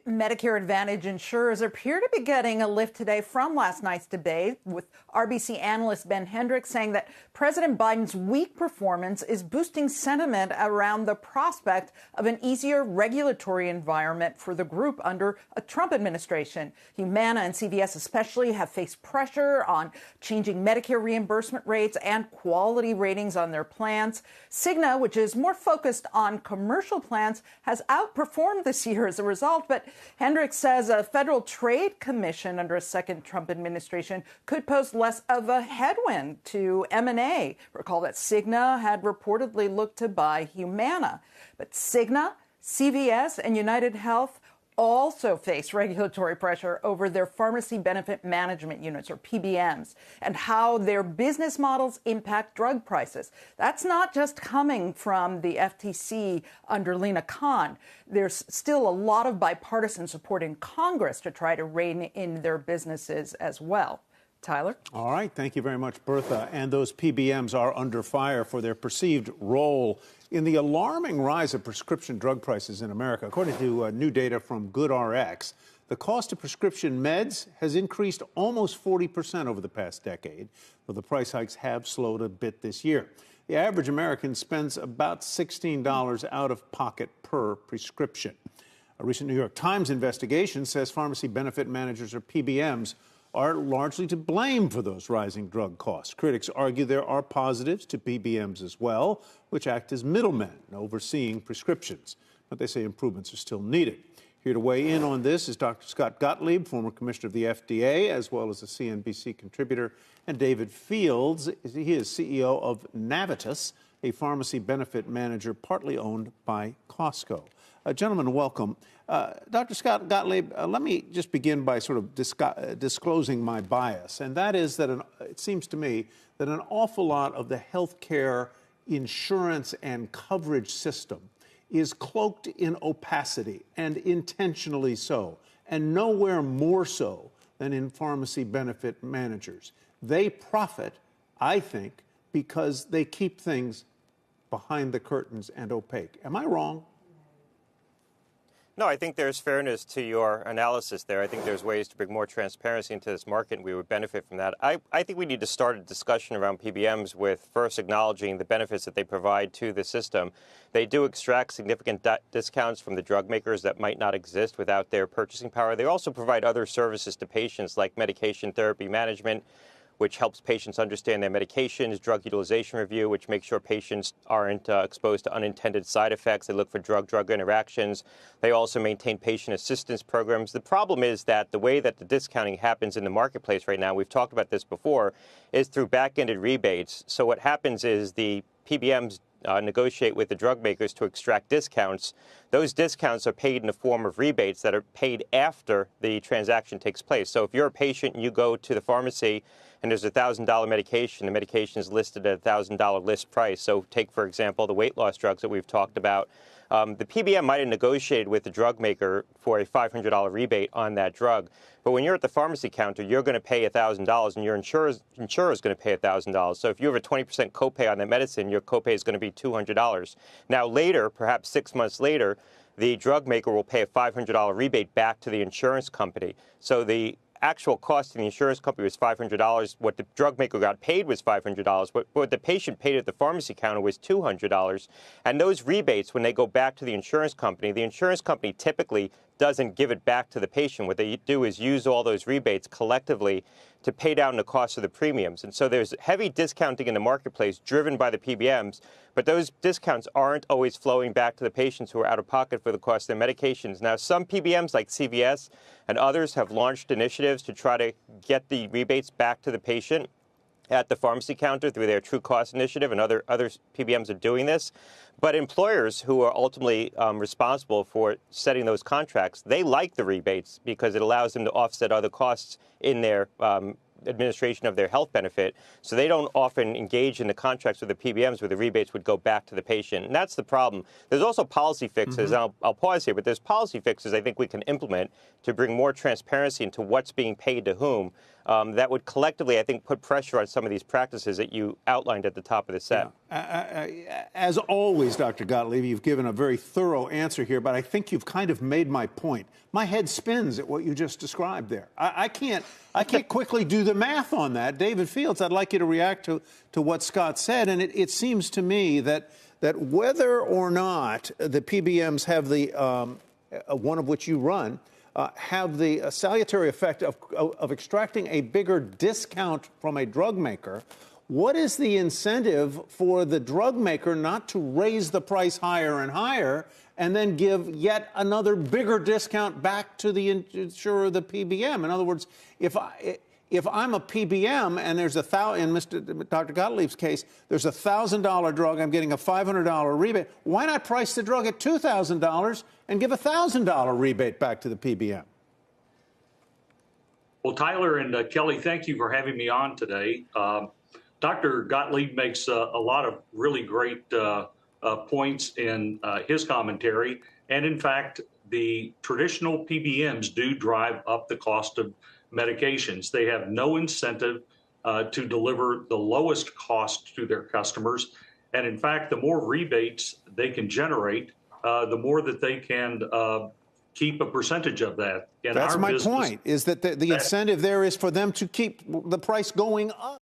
Medicare Advantage insurers appear to be getting a lift today from last night's debate, with RBC analyst Ben Hendricks saying that President Biden's weak performance is boosting sentiment around the prospect of an easier regulatory environment for the group under a Trump administration. Humana and CVS especially have faced pressure on changing Medicare reimbursement rates and quality ratings on their plans. Cigna, which is more focused on commercial plans, has outperformed this year as a result, but Hendricks says a federal trade commission under a second Trump administration could pose less of a headwind to M&A. Recall that Cigna had reportedly looked to buy Humana. But Cigna, CVS, and United Health also face regulatory pressure over their pharmacy benefit management units, or PBMs, and how their business models impact drug prices. That's not just coming from the FTC under Lina Khan. There's still a lot of bipartisan support in Congress to try to rein in their businesses as well. Tyler? All right. Thank you very much, Bertha. And those PBMs are under fire for their perceived role in the alarming rise of prescription drug prices in America. According to new data from GoodRx, the cost of prescription meds has increased almost 40% over the past decade, though the price hikes have slowed a bit this year. The average American spends about $16 out of pocket per prescription. A recent New York Times investigation says pharmacy benefit managers, or PBMs, are largely to blame for those rising drug costs. Critics argue there are positives to PBMs as well, which act as middlemen overseeing prescriptions. But they say improvements are still needed. Here to weigh in on this is Dr. Scott Gottlieb, former commissioner of the FDA, as well as a CNBC contributor, and David Fields. He is CEO of Navitus, a pharmacy benefit manager partly owned by Costco. Gentlemen, welcome. Dr. Scott Gottlieb, let me just begin by sort of disclosing my bias, and that is that it seems to me that an awful lot of the healthcare insurance and coverage system is cloaked in opacity, and intentionally so, and nowhere more so than in pharmacy benefit managers. They profit, I think, because they keep things behind the curtains and opaque. Am I wrong? No, I think there's fairness to your analysis there. I think there's ways to bring more transparency into this market, and we would benefit from that. I think we need to start a discussion around PBMs with first acknowledging the benefits that they provide to the system. They do extract significant discounts from the drug makers that might not exist without their purchasing power. They also provide other services to patients like medication therapy management, which helps patients understand their medications, drug utilization review, which makes sure patients aren't exposed to unintended side effects. They look for drug-drug interactions. They also maintain patient assistance programs. The problem is that the way that the discounting happens in the marketplace right now, we've talked about this before, is through back-ended rebates. So what happens is the PBMs negotiate with the drug makers to extract discounts. Those discounts are paid in the form of rebates that are paid after the transaction takes place. So if you're a patient and you go to the pharmacy and there's a $1,000 medication, the medication is listed at a $1,000 list price. So take, for example, the weight loss drugs that we've talked about. The PBM might have negotiated with the drug maker for a $500 rebate on that drug. But when you're at the pharmacy counter, you're going to pay $1,000 and your insurer is going to pay $1,000. So if you have a 20% copay on that medicine, your copay is going to be $200. Now later, perhaps 6 months later, the drug maker will pay a $500 rebate back to the insurance company. So the actual cost to the insurance company was $500. What the drug maker got paid was $500. What the patient paid at the pharmacy counter was $200. And those rebates, when they go back to the insurance company typically doesn't give it back to the patient. What they do is use all those rebates collectively to pay down the cost of the premiums. And so there's heavy discounting in the marketplace driven by the PBMs, but those discounts aren't always flowing back to the patients who are out of pocket for the cost of their medications. Now, some PBMs like CVS and others have launched initiatives to try to get the rebates back to the patient at the pharmacy counter through their True Cost Initiative, and other PBMs are doing this. But employers who are ultimately responsible for setting those contracts, they like the rebates because it allows them to offset other costs in their administration of their health benefit. So they don't often engage in the contracts with the PBMs where the rebates would go back to the patient. And that's the problem. There's also policy fixes. And I'll pause here, but there's policy fixes I think we can implement to bring more transparency into what's being paid to whom. that would collectively, I think, put pressure on some of these practices that you outlined at the top of the set. Yeah. As always, Dr. Gottlieb, you've given a very thorough answer here, but I think you've kind of made my point. My head spins at what you just described there. I can't quickly do the math on that. David Fields, I'd like you to react to what Scott said, and it seems to me that whether or not the PBMs have the one of which you run, have the salutary effect of extracting a bigger discount from a drug maker, what is the incentive for the drug maker not to raise the price higher and higher and then give yet another bigger discount back to the insurer, the PBM? In other words, if I'm a PBM and there's in Dr. Gottlieb's case, there's a $1,000 drug, I'm getting a $500 rebate, why not price the drug at $2,000 and give a $1,000 rebate back to the PBM? Well, Tyler and Kelly, thank you for having me on today. Dr. Gottlieb makes a lot of really great points in his commentary. And in fact, the traditional PBMs do drive up the cost of medications. They have no incentive to deliver the lowest cost to their customers. And in fact, the more rebates they can generate, the more that they can keep a percentage of that. That's my point, is that the incentive there is for them to keep the price going up.